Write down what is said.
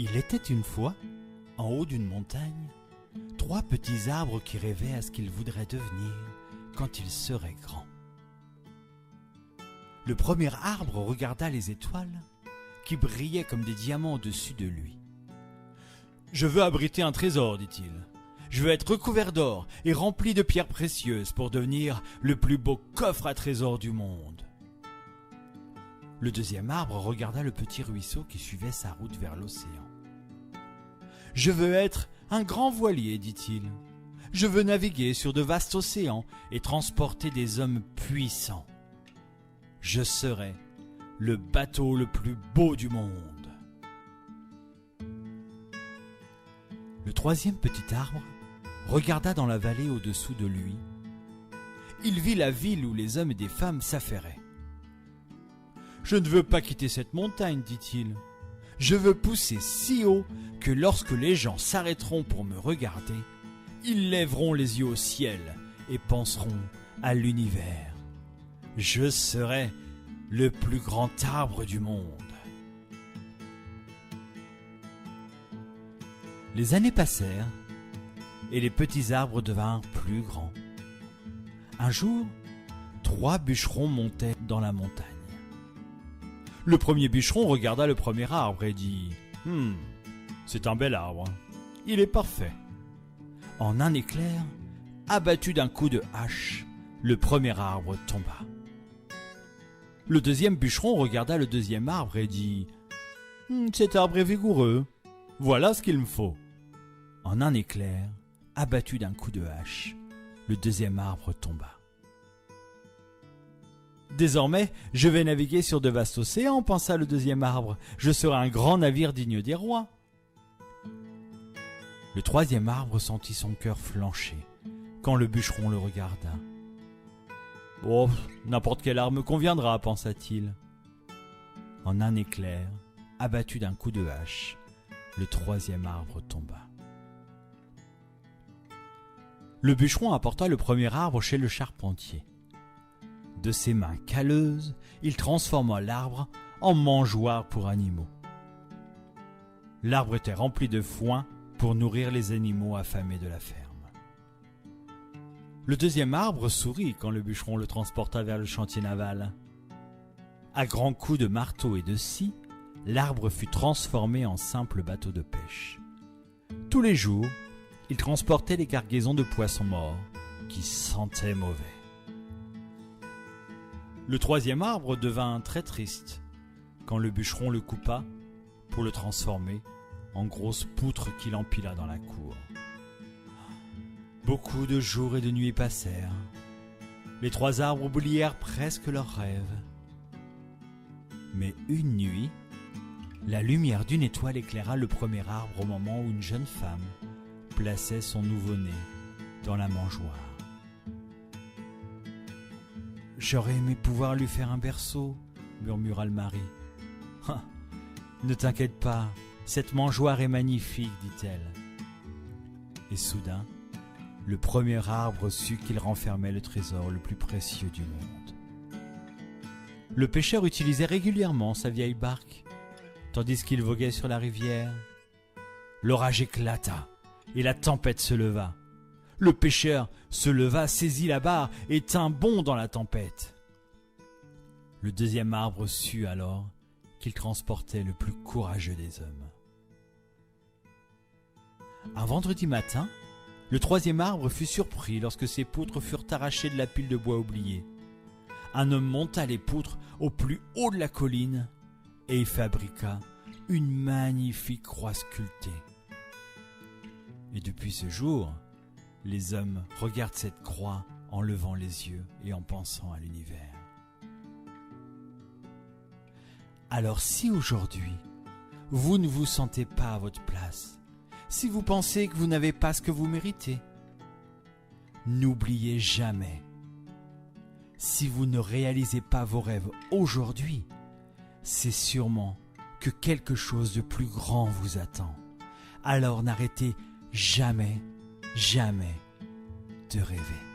Il était une fois, en haut d'une montagne, 3 petits arbres qui rêvaient à ce qu'ils voudraient devenir quand ils seraient grands. Le premier arbre regarda les étoiles qui brillaient comme des diamants au-dessus de lui. « Je veux abriter un trésor, dit-il. Je veux être recouvert d'or et rempli de pierres précieuses pour devenir le plus beau coffre à trésors du monde. » Le deuxième arbre regarda le petit ruisseau qui suivait sa route vers l'océan. « Je veux être un grand voilier, dit-il. Je veux naviguer sur de vastes océans et transporter des hommes puissants. Je serai le bateau le plus beau du monde. » Le troisième petit arbre regarda dans la vallée au-dessous de lui. Il vit la ville où les hommes et des femmes s'affairaient. « Je ne veux pas quitter cette montagne, dit-il. Je veux pousser si haut que lorsque les gens s'arrêteront pour me regarder, ils lèveront les yeux au ciel et penseront à l'univers. Je serai le plus grand arbre du monde. » Les années passèrent et les petits arbres devinrent plus grands. Un jour, 3 bûcherons montaient dans la montagne. Le premier bûcheron regarda le premier arbre et dit « c'est un bel arbre, il est parfait. » En un éclair, abattu d'un coup de hache, le premier arbre tomba. Le deuxième bûcheron regarda le deuxième arbre et dit « cet arbre est vigoureux, voilà ce qu'il me faut. » En un éclair, abattu d'un coup de hache, le deuxième arbre tomba. « Désormais, je vais naviguer sur de vastes océans, pensa le deuxième arbre. Je serai un grand navire digne des rois. » Le troisième arbre sentit son cœur flancher quand le bûcheron le regarda. « Oh, n'importe quel arbre me conviendra, pensa-t-il. » En un éclair, abattu d'un coup de hache, le troisième arbre tomba. Le bûcheron apporta le premier arbre chez le charpentier. De ses mains calleuses, il transforma l'arbre en mangeoire pour animaux. L'arbre était rempli de foin pour nourrir les animaux affamés de la ferme. Le deuxième arbre sourit quand le bûcheron le transporta vers le chantier naval. À grands coups de marteau et de scie, l'arbre fut transformé en simple bateau de pêche. Tous les jours, il transportait les cargaisons de poissons morts qui sentaient mauvais. Le troisième arbre devint très triste quand le bûcheron le coupa pour le transformer en grosses poutres qu'il empila dans la cour. Beaucoup de jours et de nuits passèrent. Les 3 arbres oublièrent presque leurs rêves. Mais une nuit, la lumière d'une étoile éclaira le premier arbre au moment où une jeune femme plaçait son nouveau-né dans la mangeoire. « J'aurais aimé pouvoir lui faire un berceau, » murmura le mari. « Ne t'inquiète pas, cette mangeoire est magnifique, dit-elle. » Et soudain, le premier arbre sut qu'il renfermait le trésor le plus précieux du monde. Le pêcheur utilisait régulièrement sa vieille barque, tandis qu'il voguait sur la rivière. L'orage éclata et la tempête se leva. Le pêcheur se leva, saisit la barre et tint bon dans la tempête. Le deuxième arbre sut alors qu'il transportait le plus courageux des hommes. Un vendredi matin, le troisième arbre fut surpris lorsque ses poutres furent arrachées de la pile de bois oubliée. Un homme monta les poutres au plus haut de la colline et y fabriqua une magnifique croix sculptée. Et depuis ce jour, les hommes regardent cette croix en levant les yeux et en pensant à l'univers. Alors si aujourd'hui, vous ne vous sentez pas à votre place, si vous pensez que vous n'avez pas ce que vous méritez, n'oubliez jamais, si vous ne réalisez pas vos rêves aujourd'hui, c'est sûrement que quelque chose de plus grand vous attend. Alors n'arrêtez jamais de rêver.